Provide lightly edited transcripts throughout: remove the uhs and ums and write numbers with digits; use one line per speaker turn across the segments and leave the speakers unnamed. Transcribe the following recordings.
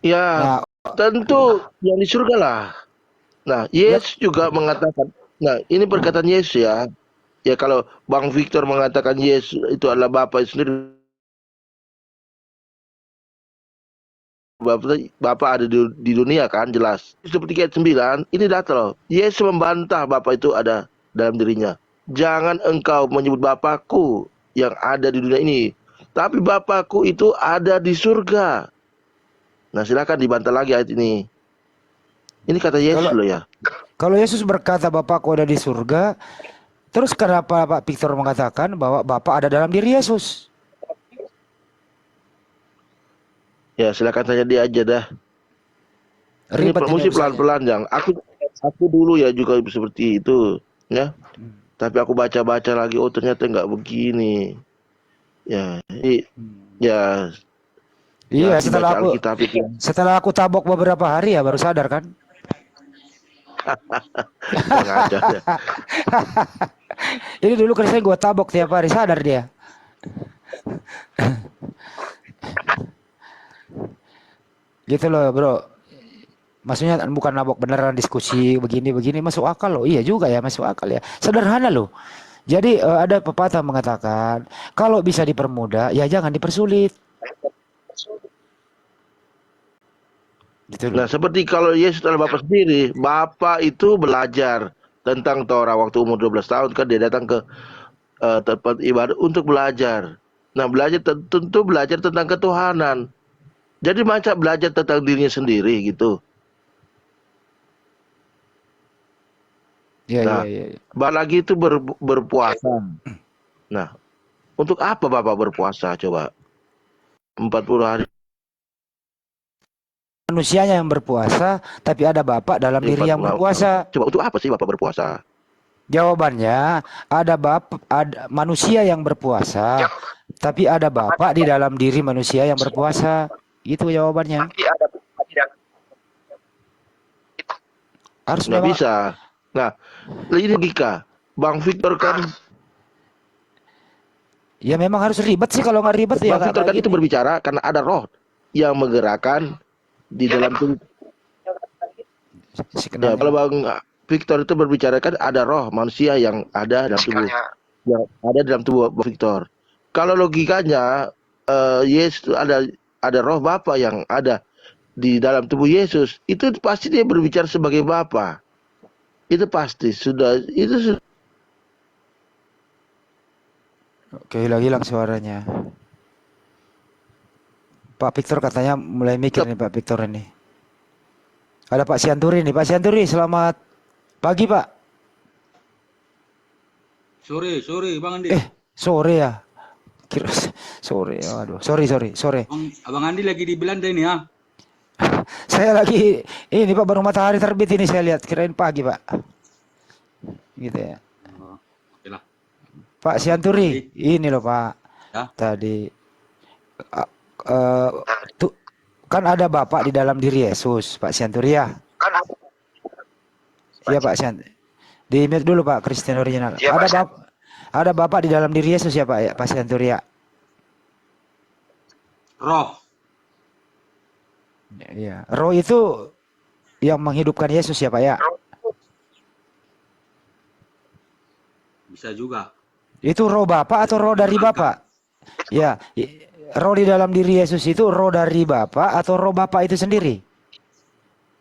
Ya,
Nah,
tentu yang di surga lah. Nah,
ya,
Yesus juga mengatakan, nah ini perkataan Yesus ya. Ya kalau Bang Victor mengatakan Yesus itu adalah Bapa sendiri, Bapa ada di dunia kan jelas. Seperti ayat 9, ini data loh. Yesus membantah Bapa itu ada dalam dirinya. Jangan engkau menyebut Bapakku yang ada di dunia ini, tapi Bapakku itu ada di surga. Nah, silakan dibantah lagi ayat ini. Ini kata Yesus
kalau
loh ya.
kalau Yesus berkata Bapakku ada di surga, terus kenapa Pak Victor mengatakan bahwa Bapak ada dalam diri Yesus?
Ya, silakan tanya dia aja dah. Ini
Ribet ini
mesti
urusannya.
pelan-pelan, Jang. Aku dulu ya juga seperti itu, ya. Tapi aku baca-baca lagi, oh ternyata nggak begini. Ya, ya,
Iya,
ya harus
setelah
dibaca
aku
Alkitab itu.
setelah aku tabok beberapa hari ya baru sadar kan.
Yang ada ya.
Ini dulu kerjanya gue tabok tiap hari sadar dia. Gitu loh bro. Maksudnya bukan nabok beneran diskusi begini-begini masuk akal loh. Iya juga ya masuk akal ya. Sederhana loh. Jadi ada pepatah mengatakan kalau bisa dipermudah ya jangan dipersulit. Gitu
Nah,
loh.
seperti kalau Yesus adalah Bapak sendiri, Bapak itu belajar tentang Torah waktu umur 12 tahun kan dia datang ke tempat ibadah untuk belajar. Nah, belajar tentu belajar tentang ketuhanan. Jadi macam belajar tentang dirinya sendiri gitu.
Iya iya
Nah,
iya.
balik lagi itu berpuasa. Nah, untuk apa Bapak berpuasa coba? 40 hari,
Manusianya yang berpuasa tapi ada Bapak dalam diri yang
40 hari.
berpuasa.
Coba untuk apa sih Bapak berpuasa?
Jawabannya ada ada manusia yang berpuasa tapi ada Bapak di dalam diri manusia yang berpuasa. Itu jawabannya. Harus
Nggak
memang
bisa. Nah, ini logika. Bang Victor kan,
ya memang harus ribet sih kalau nggak ribet ya
Bang
nggak
Victor
kayak
kan itu
gini.
berbicara karena ada roh yang menggerakkan di dalam tubuh.
Si
Ya,
kenalnya
kalau
Pak.
Bang Victor itu berbicara kan ada roh manusia yang ada dalam tubuh, yang ada dalam tubuh Bang Victor. Kalau logikanya, Yesus ada roh Bapa yang ada di dalam tubuh Yesus, itu pasti dia berbicara sebagai Bapa. Itu pasti sudah itu
Oke hilang-hilang suaranya. Pak Victor katanya mulai mikir
sudah.
nih Pak Victor ini. Ada Pak Sianturi nih. Pak Sianturi selamat pagi Pak.
Sore, sore Bang Andi.
Sore ya. Kira sore. Aduh sorry sorry sore.
Abang Andi lagi di Belanda ini ya.
Saya lagi ini Pak baru matahari terbit ini saya lihat kirain pagi Pak. Gitu ya.
Oh, oke lah.
Pak
Apa Bang
Sianturi,
Andi?
ini loh Pak.
Ya.
Tadi eh, eh, tuh kan ada Bapak di dalam diri Yesus, Pak Sianturi ya. Iya Pak Sianturi. Di mute dulu Pak Kristen original. Ada Bapak di dalam diri Yesus ya Pak ya, Pak Sianturi ya.
Roh.
Iya. Roh itu yang menghidupkan Yesus ya Pak ya.
Bisa juga.
Itu roh Bapak atau roh dari
Mengangkat.
Bapak? Ya, roh di dalam diri Yesus itu roh dari Bapak atau roh Bapak itu sendiri?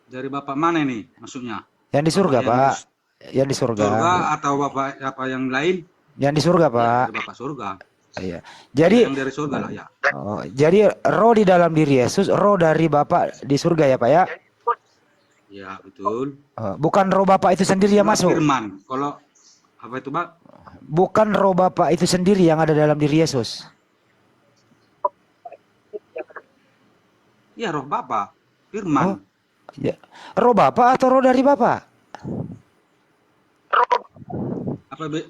Dari Bapak mana nih maksudnya?
Yang di
Bapak
surga
yang di
Pak. Yang di surga.
surga atau Bapak apa yang lain?
Yang di surga
Ya,
Pak.
dari Bapak surga.
Iya.
Ya,
Jadi
yang dari surga lah ya.
jadi roh di dalam diri Yesus, roh dari Bapak di surga ya Pak ya.
Ya, betul.
Bukan roh Bapak itu sendiri yang
Itulah
masuk.
firman. Kalau apa itu, Pak?
Bukan roh Bapak itu sendiri yang ada dalam diri Yesus.
Ya, roh Bapak.
Oh,
Firman.
ya. Roh Bapak atau roh dari Bapak?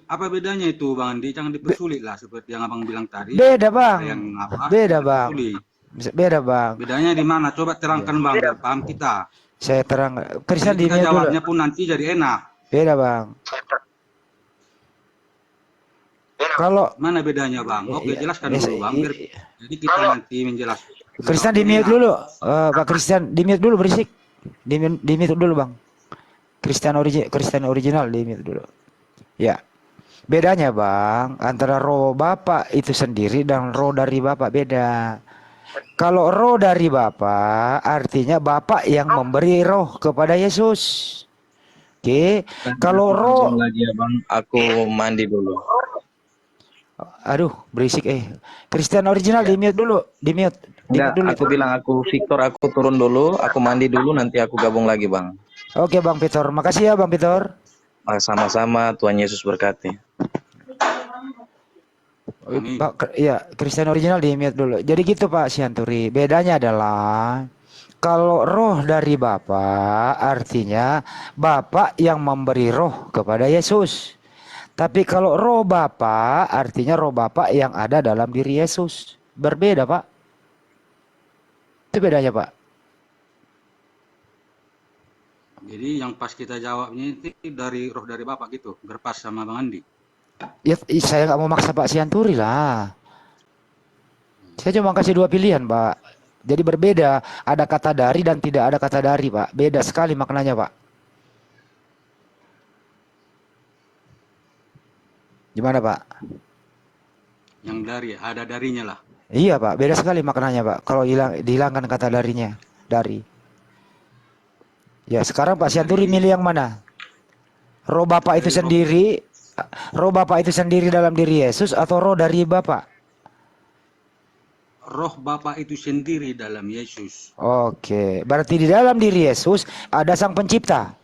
Apa bedanya itu Bang Andi? Jangan dipersulit lah seperti yang Abang bilang tadi.
Beda Bang.
Ada yang apa?
Beda
Jangan
Bang.
dipersulit.
Beda Bang.
Bedanya di mana? Coba terangkan
Ya.
Bang, biar paham kita.
Saya terang.
Jadi
Kristen di
kita
mute dulu.
jawabnya pun nanti jadi enak.
Beda Bang. Kalau
Mana bedanya Bang? Oke,
ya,
jelaskan
ya,
dulu Bang. Jadi kita nanti menjelaskan.
Kristen di mute dulu. Pak Kristen di mute dulu berisik. Di mute dulu Bang. Kristen original di mute dulu. Ya. Bedanya Bang, antara roh Bapak itu sendiri dan roh dari Bapak beda. Kalau roh dari Bapak artinya Bapak yang memberi roh kepada Yesus. Oke. Kalau roh
lagi ya Bang, aku mandi dulu.
aduh berisik Kristen original
Ya.
di mute dulu. Di mute
Enggak,
dulu
aku
itu.
bilang aku Victor, aku turun dulu, aku mandi dulu, nanti aku gabung lagi Bang.
Oke Bang Peter. Makasih ya Bang Peter.
Sama-sama, Tuhan Yesus berkati.
Amin.
Pak, ya, Kristen original di mute dulu. Jadi gitu Pak Sianturi. Bedanya adalah kalau roh dari Bapa artinya Bapa yang memberi roh kepada Yesus. Tapi kalau roh Bapa artinya roh Bapa yang ada dalam diri Yesus. Berbeda Pak. Itu bedanya Pak.
Jadi yang pas kita jawabnya itu dari roh dari Bapak gitu, berpas sama Bang Andi.
Ya, saya nggak mau maksa Pak Sianturi lah. Saya cuma kasih dua pilihan Pak. Jadi berbeda. Ada kata dari dan tidak ada kata dari Pak. Beda sekali maknanya Pak. Gimana Pak?
Yang dari ada darinya lah.
Iya Pak, beda sekali maknanya Pak. Kalau dihilangkan kata darinya, dari. Ya sekarang Pak Sianturi milih yang mana? Roh Bapak itu sendiri, roh Bapak itu sendiri dalam diri Yesus atau roh dari Bapak?
Roh Bapak itu sendiri dalam Yesus.
Oke, berarti di dalam diri Yesus ada Sang Pencipta.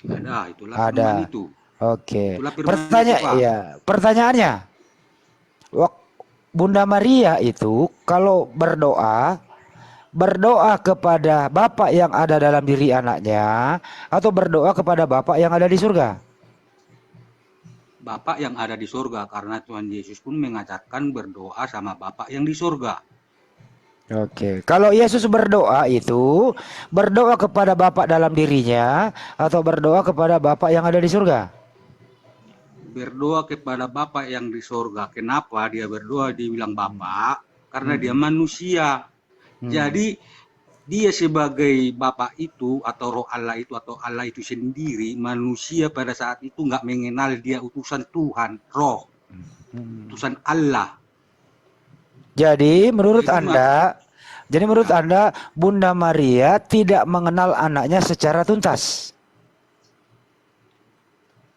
Ada, itulah
Ada.
firman itu.
Oke.
Itulah firman itu, Pak.
Pertanyaannya, Bunda Maria itu kalau berdoa kepada Bapa yang ada dalam diri anaknya atau berdoa kepada Bapa yang ada di surga?
Bapak yang ada di surga, karena Tuhan Yesus pun mengajarkan berdoa sama Bapak yang di surga.
Oke, kalau Yesus berdoa itu berdoa kepada Bapa dalam dirinya atau berdoa kepada Bapa yang ada di surga?
Berdoa kepada Bapak yang di surga. Kenapa dia berdoa dibilang Bapak? Karena dia manusia. Jadi dia sebagai Bapa itu atau roh Allah itu atau Allah itu sendiri, manusia pada saat itu nggak mengenal dia utusan Tuhan, roh, utusan Allah.
Jadi menurut Anda, Bunda Maria tidak mengenal anaknya secara tuntas.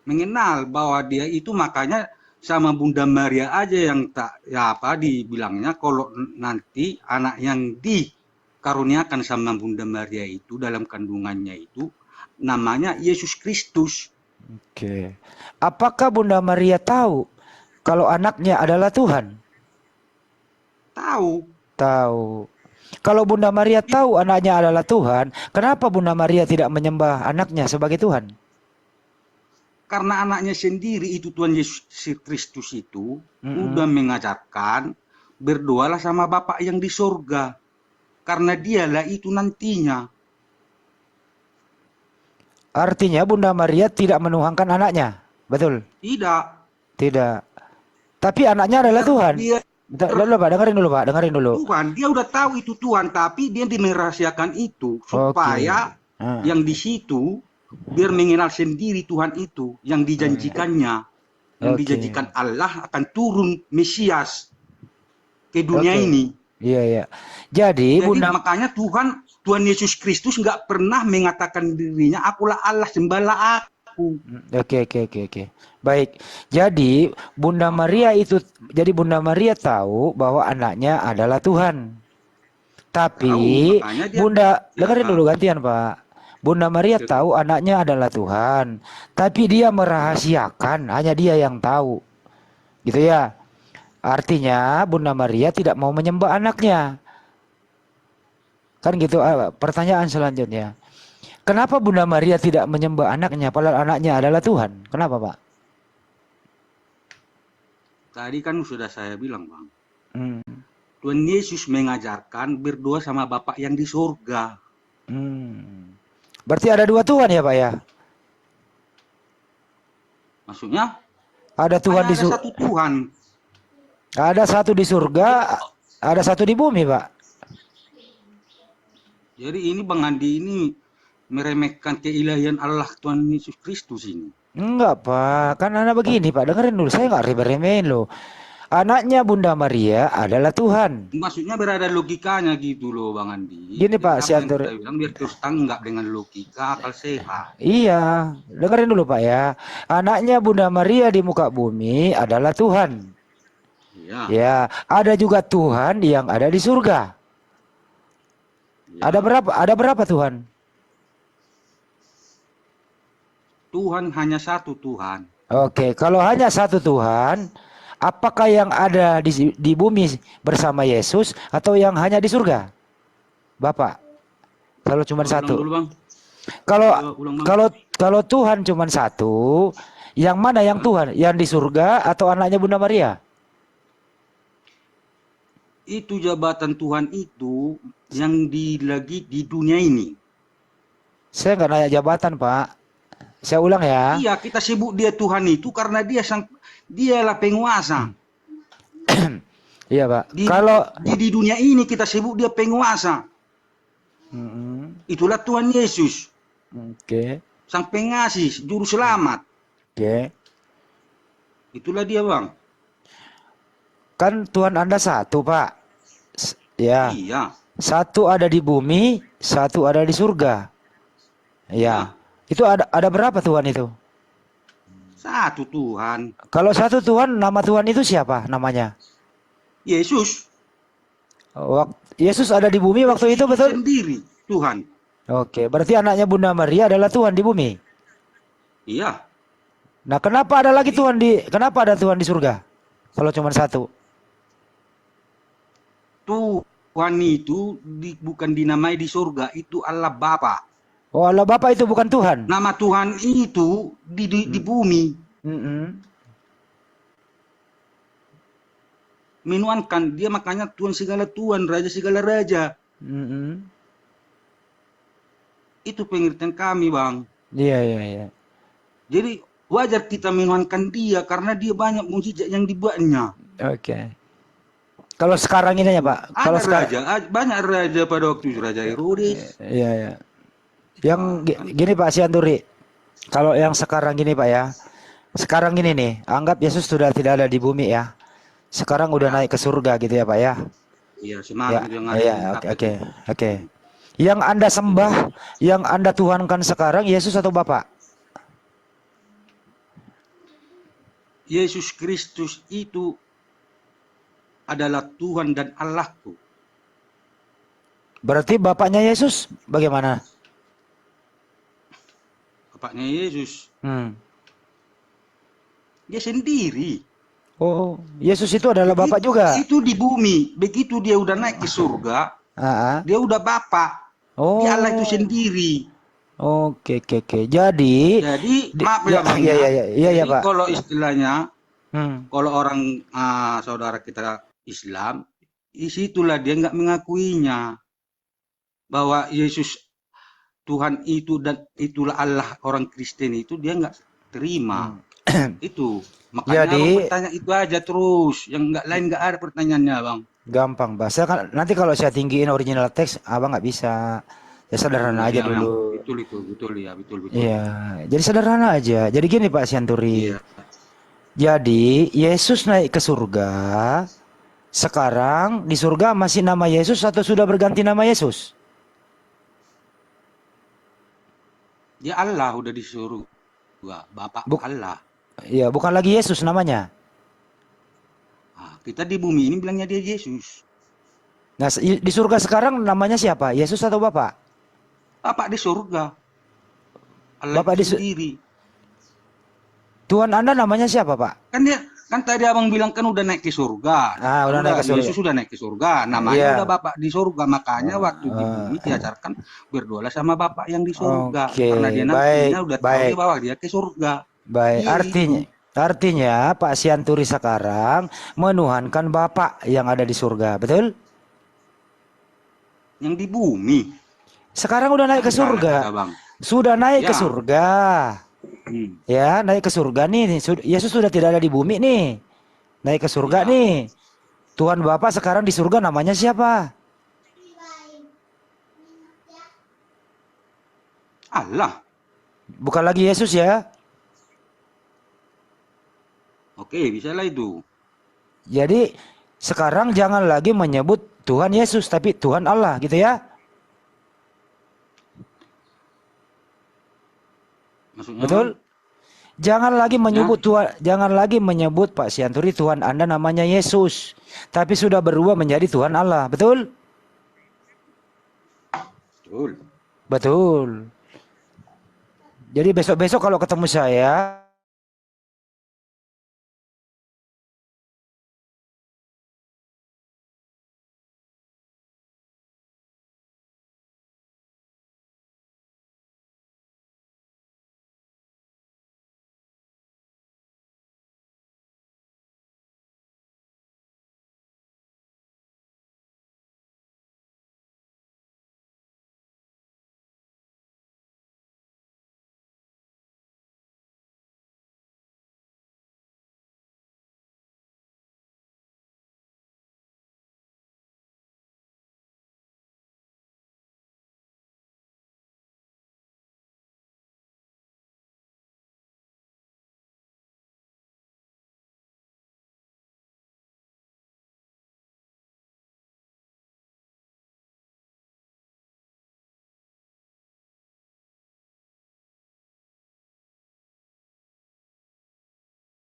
Mengenal bahwa dia itu, makanya sama Bunda Maria aja yang dibilangnya kalau nanti anak yang dikaruniakan sama Bunda Maria itu dalam kandungannya itu namanya Yesus Kristus.
Oke. Apakah Bunda Maria tahu kalau anaknya adalah Tuhan?
Tahu.
Tahu. Kalau Bunda Maria tahu anaknya adalah Tuhan, kenapa Bunda Maria tidak menyembah anaknya sebagai Tuhan?
Karena anaknya sendiri itu Tuhan Yesus Kristus itu udah mengajarkan berdoalah sama Bapak yang di surga. Karena dialah itu nantinya.
Artinya Bunda Maria tidak menuhankan anaknya, betul?
Tidak.
Tidak. Tapi anaknya adalah Tuhan.
Dia
Dulu Pak, dengerin dulu.
Tuhan, dia udah tahu itu Tuhan, tapi dia merahasiakan itu supaya yang di situ biar mengenal sendiri Tuhan itu yang dijanjikannya, yang dijanjikan Allah akan turun Mesias ke dunia ini.
Iya. Jadi
makanya Tuhan Yesus Kristus nggak pernah mengatakan dirinya akulah Allah, sembahlah aku.
Oke. Baik. Jadi Bunda Maria tahu bahwa anaknya adalah Tuhan. Tapi dengerin dulu gantian Pak. Bunda Maria tahu anaknya adalah Tuhan, tapi dia merahasiakan, hanya dia yang tahu. Gitu ya. Artinya Bunda Maria tidak mau menyembah anaknya. Kan gitu. Pertanyaan selanjutnya. Kenapa Bunda Maria tidak menyembah anaknya padahal anaknya adalah Tuhan? Kenapa, Pak?
Tadi kan sudah saya bilang, Bang. Tuhan Yesus mengajarkan berdoa sama Bapak yang di surga.
Berarti ada dua Tuhan ya Pak ya?
Maksudnya?
Ada Tuhan di surga.
satu Tuhan.
Ada satu di surga, Ada satu di bumi, Pak.
Jadi ini Bang Andi ini meremehkan keilahian Allah Tuhan Yesus Kristus ini.
Enggak, Pak. Kan Anda begini, Pak. Dengerin dulu. Saya nggak remeh-remehin loh. Anaknya Bunda Maria adalah Tuhan.
Maksudnya berada logikanya gitu loh Bang Andi.
Gini,
Jadi
Pak,
apa
si
yang
Anturi.
kita bilang biar terus tanggap dengan logika akal sehat.
Iya, dengerin dulu, Pak ya. Anaknya Bunda Maria di muka bumi adalah Tuhan.
Iya.
Ya, ada juga Tuhan yang ada di surga.
Ya.
Ada berapa Tuhan?
Tuhan hanya satu Tuhan.
Oke, kalau hanya satu Tuhan, apakah yang ada di bumi bersama Yesus atau yang hanya di surga? Bapak, kalau cuma
Ulang
satu.
dulu Bang.
Kalau
Ulang Bang.
kalau Tuhan cuma satu, yang mana yang Tuhan? Yang di surga atau anaknya Bunda Maria?
Itu jabatan Tuhan itu yang lagi di dunia ini.
Saya nggak nanya jabatan, Pak. Saya ulang ya.
Iya, kita sebut dia Tuhan itu karena dialah penguasa.
Iya, Pak.
Di,
Kalau
di dunia ini kita sebut dia penguasa.
Mm-mm.
Itulah Tuhan Yesus,
Oke.
sang pengasih, juru selamat.
Oke.
Itulah dia Bang.
Kan Tuhan Anda satu, Pak. Ya.
Iya.
Satu ada di bumi, satu ada di surga. Ya. Itu ada berapa Tuhan itu?
Satu Tuhan.
Kalau satu Tuhan, nama Tuhan itu siapa namanya?
Yesus.
Yesus ada di bumi waktu itu, betul?
Sendiri Tuhan.
Oke, berarti anaknya Bunda Maria adalah Tuhan di bumi.
Iya.
Nah, kenapa ada Tuhan di surga? Kalau cuma satu.
Tuhan itu bukan dinamai di surga, itu Allah Bapa.
Oh, Allah Bapa itu bukan Tuhan.
Nama Tuhan itu di bumi.
Mm-mm.
Menuankan dia, makanya Tuhan segala Tuhan, Raja segala Raja.
Mm-mm.
Itu pengertian kami Bang.
Iya, iya, iya.
Jadi wajar kita menuankan dia karena dia banyak mukjizat yang dibuatnya.
Oke. Kalau sekarang ini ya, Pak. Kalau
Ada
sekarang,
raja, banyak raja pada waktu itu, Raja Herodes.
iya, iya. Yang gini Pak Sianturi. Kalau yang sekarang gini Pak ya. Sekarang gini nih, anggap Yesus sudah tidak ada di bumi ya. Sekarang udah naik ke surga gitu ya Pak ya.
Iya,
Ya,
semangat itu yang
iya, oke. Yang Anda sembah, yang Anda tuhankan sekarang Yesus atau Bapak?
Yesus Kristus itu adalah Tuhan dan Allahku.
Berarti Bapaknya Yesus bagaimana?
Bapaknya Yesus,
Hmm.
dia sendiri.
Oh, Yesus itu adalah Bapak juga.
Itu di bumi, begitu dia udah naik ke surga,
Ah,
dia udah Bapak.
oh.
Dia Allah itu sendiri.
Oke. Jadi,
Jadi maaf ya Bang.
iya,
Jadi
Pak.
kalau istilahnya,
Hmm.
kalau orang saudara kita Islam, disitulah dia nggak mengakuinya bahwa Yesus Tuhan itu dan itulah Allah. Orang Kristen itu dia nggak terima. Itu makanya
Jadi,
abang bertanya itu aja terus, yang nggak lain nggak ada pertanyaannya Bang.
gampang bahasa kan nanti kalau saya tinggiin original teks abang nggak bisa. Ya sederhana aja
Iya,
dulu.
betul ya, betul.
Iya, jadi sederhana aja. Jadi gini Pak Sianturi.
Iya.
Jadi Yesus naik ke surga. Sekarang di surga masih nama Yesus atau sudah berganti nama Yesus?
Dia Allah udah disuruh Bapak Allah.
Iya, bukan lagi Yesus namanya.
Kita di bumi ini bilangnya dia Yesus.
Nah, di surga sekarang namanya siapa? Yesus atau Bapak?
Bapak di surga. Allah
Bapak
itu sendiri.
Tuhan Anda namanya siapa, Pak?
Kan tadi abang bilang kan udah naik ke surga.
Udah naik ke surga.
Yesus sudah naik ke surga. Namanya
Iya.
udah Bapak di surga. Makanya waktu di bumi diajarkan berdoalah sama Bapak yang di surga.
Oke,
Karena dia nantinya udah tahu bahwa dia ke surga.
Baik,
Iya,
artinya Pak Sianturi sekarang menuhankan Bapak yang ada di surga, betul?
Yang di bumi.
Sekarang udah naik ke surga.
Kata Bang.
Sudah naik ke
Ya.
surga. Ya, naik ke surga nih. Yesus sudah tidak ada di bumi nih. Naik ke surga
Ya.
nih. Tuhan Bapa sekarang di surga namanya siapa?
Allah.
Bukan lagi Yesus ya.
Oke, bisalah itu.
Jadi sekarang jangan lagi menyebut Tuhan Yesus, tapi Tuhan Allah gitu ya.
Maksudnya,
Betul?
Bang?
Jangan lagi
Maksudnya?
menyebut Tuhan, jangan lagi menyebut Pak Sianturi Tuhan Anda namanya Yesus, tapi sudah berubah menjadi Tuhan Allah. Betul?
Betul.
Betul. Jadi besok-besok kalau ketemu saya,